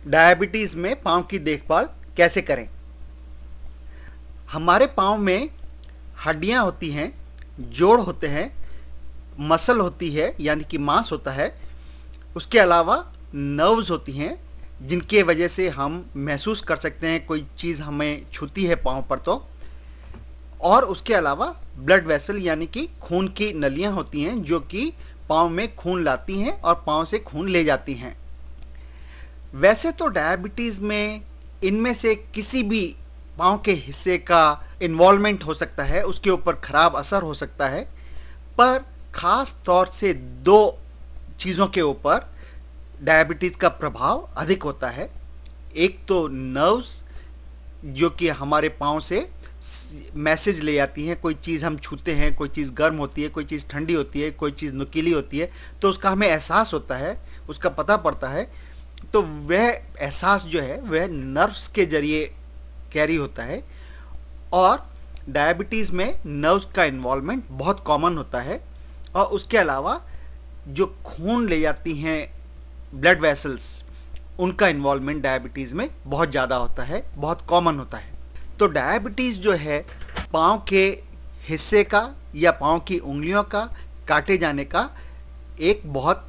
Diabetes में पाँव की देखभाल कैसे करें। हमारे पाँव में हड्डियां होती हैं, जोड़ होते हैं, मसल होती है यानी कि मांस होता है। उसके अलावा नर्व्स होती हैं जिनके वजह से हम महसूस कर सकते हैं कोई चीज़ हमें छूती है पाँव पर तो। और उसके अलावा ब्लड वेसल यानी कि खून की नलियां होती हैं जो कि पाँव में खून लाती हैं और पाँव से खून ले जाती हैं। वैसे तो डायबिटीज़ में इनमें से किसी भी पाँव के हिस्से का इन्वॉल्वमेंट हो सकता है, उसके ऊपर खराब असर हो सकता है, पर ख़ास तौर से दो चीज़ों के ऊपर डायबिटीज़ का प्रभाव अधिक होता है। एक तो नर्व्स जो कि हमारे पाँव से मैसेज ले जाती हैं, कोई चीज़ हम छूते हैं, कोई चीज़ गर्म होती है, कोई चीज़ ठंडी होती है, कोई चीज़ नुकीली होती है, तो उसका हमें एहसास होता है, उसका पता पड़ता है। तो वह एहसास जो है वह नर्व्स के जरिए कैरी होता है। और डायबिटीज़ में नर्व्स का इन्वॉल्वमेंट बहुत कॉमन होता है। और उसके अलावा जो खून ले जाती हैं ब्लड वेसल्स, उनका इन्वॉल्वमेंट डायबिटीज़ में बहुत ज़्यादा होता है, बहुत कॉमन होता है। तो डायबिटीज़ जो है पाँव के हिस्से का या पाँव की उंगलियों का काटे जाने का एक बहुत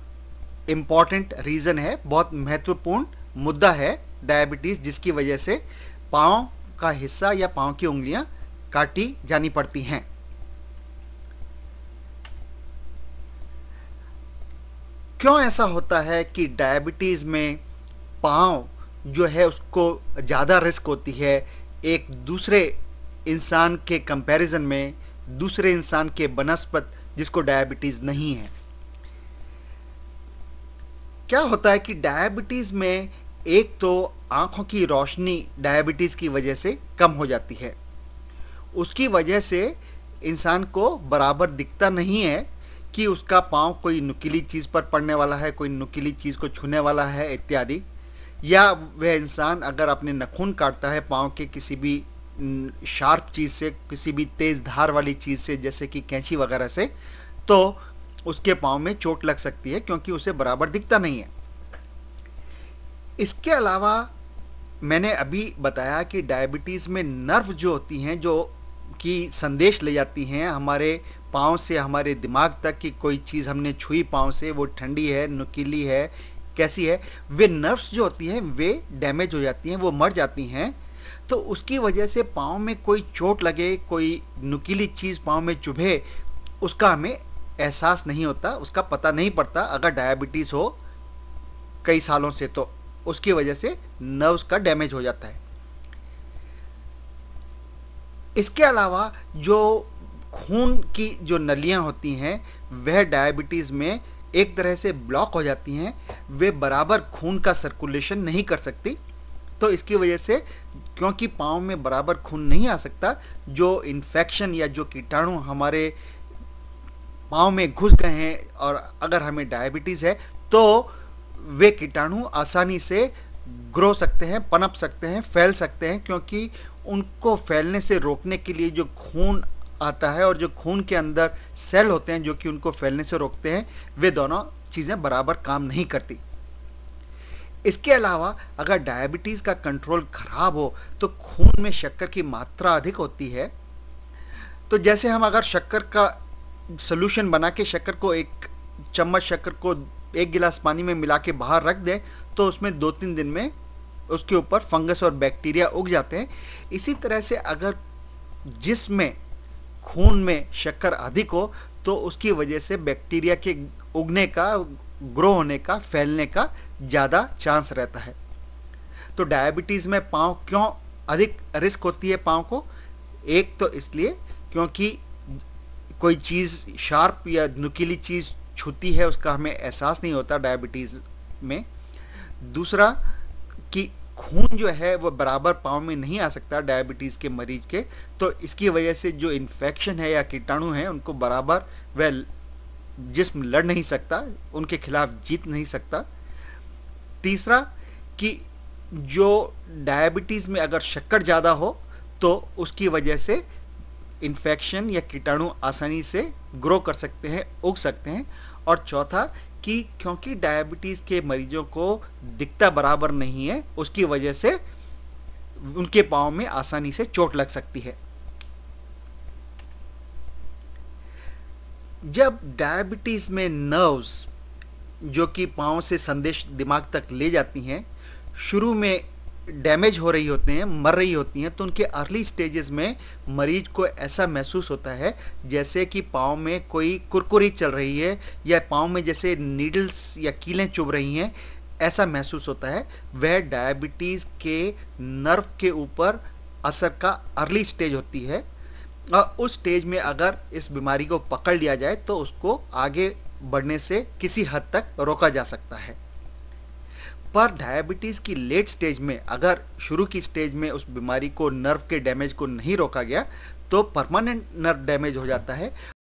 इम्पॉर्टेंट रीज़न है, बहुत महत्वपूर्ण मुद्दा है डायबिटीज़, जिसकी वजह से पाँव का हिस्सा या पाँव की उंगलियां काटी जानी पड़ती हैं। क्यों ऐसा होता है कि डायबिटीज़ में पाँव जो है उसको ज़्यादा रिस्क होती है एक दूसरे इंसान के कंपैरिजन में, दूसरे इंसान के बनस्पत जिसको डायबिटीज़ नहीं है। क्या होता है कि डायबिटीज़ में एक तो आँखों की रोशनी डायबिटीज़ की वजह से कम हो जाती है, उसकी वजह से इंसान को बराबर दिखता नहीं है कि उसका पाँव कोई नुकीली चीज़ पर पड़ने वाला है, कोई नुकीली चीज़ को छूने वाला है इत्यादि। या वह इंसान अगर अपने नाखून काटता है पाँव के किसी भी शार्प चीज़ से, किसी भी तेज़ धार वाली चीज़ से, जैसे कि कैंची वगैरह से, तो उसके पाँव में चोट लग सकती है क्योंकि उसे बराबर दिखता नहीं है। इसके अलावा मैंने अभी बताया कि डायबिटीज़ में नर्व जो होती हैं, जो कि संदेश ले जाती हैं हमारे पाँव से हमारे दिमाग तक कि कोई चीज़ हमने छुई पाँव से, वो ठंडी है, नुकीली है, कैसी है, वे नर्व्स जो होती हैं वे डैमेज हो जाती हैं, वो मर जाती हैं। तो उसकी वजह से पाँव में कोई चोट लगे, कोई नुकीली चीज़ पाँव में चुभे, उसका हमें एहसास नहीं होता, उसका पता नहीं पड़ता अगर डायबिटीज़ हो कई सालों से, तो उसकी वजह से नर्व्स का डैमेज हो जाता है। इसके अलावा जो खून की जो नलियां होती हैं वह डायबिटीज़ में एक तरह से ब्लॉक हो जाती हैं, वे बराबर खून का सर्कुलेशन नहीं कर सकती। तो इसकी वजह से क्योंकि पाँव में बराबर खून नहीं आ सकता, जो इन्फेक्शन या जो कीटाणु हमारे पाँव में घुस गए हैं और अगर हमें डायबिटीज़ है तो वे कीटाणु आसानी से ग्रो सकते हैं, पनप सकते हैं, फैल सकते हैं, क्योंकि उनको फैलने से रोकने के लिए जो खून आता है और जो खून के अंदर सेल होते हैं जो कि उनको फैलने से रोकते हैं, वे दोनों चीज़ें बराबर काम नहीं करती। इसके अलावा अगर डायबिटीज़ का कंट्रोल खराब हो तो खून में शक्कर की मात्रा अधिक होती है। तो जैसे हम अगर शक्कर का सोल्यूशन बना के शक्कर को, एक चम्मच शक्कर को एक गिलास पानी में मिला के बाहर रख दें तो उसमें 2-3 दिन में उसके ऊपर फंगस और बैक्टीरिया उग जाते हैं। इसी तरह से अगर जिसमें खून में शक्कर अधिक हो तो उसकी वजह से बैक्टीरिया के उगने का, ग्रो होने का, फैलने का ज़्यादा चांस रहता है। तो डायबिटीज़ में पाँव क्यों अधिक रिस्क होती है पाँव को? एक तो इसलिए क्योंकि कोई चीज़ शार्प या नुकीली चीज़ छूती है, उसका हमें एहसास नहीं होता डायबिटीज़ में। दूसरा कि खून जो है वो बराबर पाँव में नहीं आ सकता डायबिटीज़ के मरीज के, तो इसकी वजह से जो इन्फेक्शन है या कीटाणु हैं उनको बराबर वह जिस्म लड़ नहीं सकता, उनके खिलाफ जीत नहीं सकता। तीसरा कि जो डायबिटीज़ में अगर शक्कर ज़्यादा हो तो उसकी वजह से इन्फेक्शन या कीटाणु आसानी से ग्रो कर सकते हैं, उग सकते हैं। और चौथा कि क्योंकि डायबिटीज़ के मरीजों को दिखता बराबर नहीं है, उसकी वजह से उनके पाँव में आसानी से चोट लग सकती है। जब डायबिटीज़ में नर्व्स जो कि पाँव से संदेश दिमाग तक ले जाती हैं शुरू में डैमेज हो रही होते हैं, मर रही होती हैं, तो उनके अर्ली स्टेजेस में मरीज को ऐसा महसूस होता है जैसे कि पाँव में कोई कुरकुरी चल रही है या पाँव में जैसे नीडल्स या कीलें चुभ रही हैं, ऐसा महसूस होता है। वह डायबिटीज़ के नर्व के ऊपर असर का अर्ली स्टेज होती है और उस स्टेज में अगर इस बीमारी को पकड़ लिया जाए तो उसको आगे बढ़ने से किसी हद तक रोका जा सकता है। पर डायबिटीज़ की लेट स्टेज में अगर शुरू की स्टेज में उस बीमारी को, नर्व के डैमेज को नहीं रोका गया तो परमानेंट नर्व डैमेज हो जाता है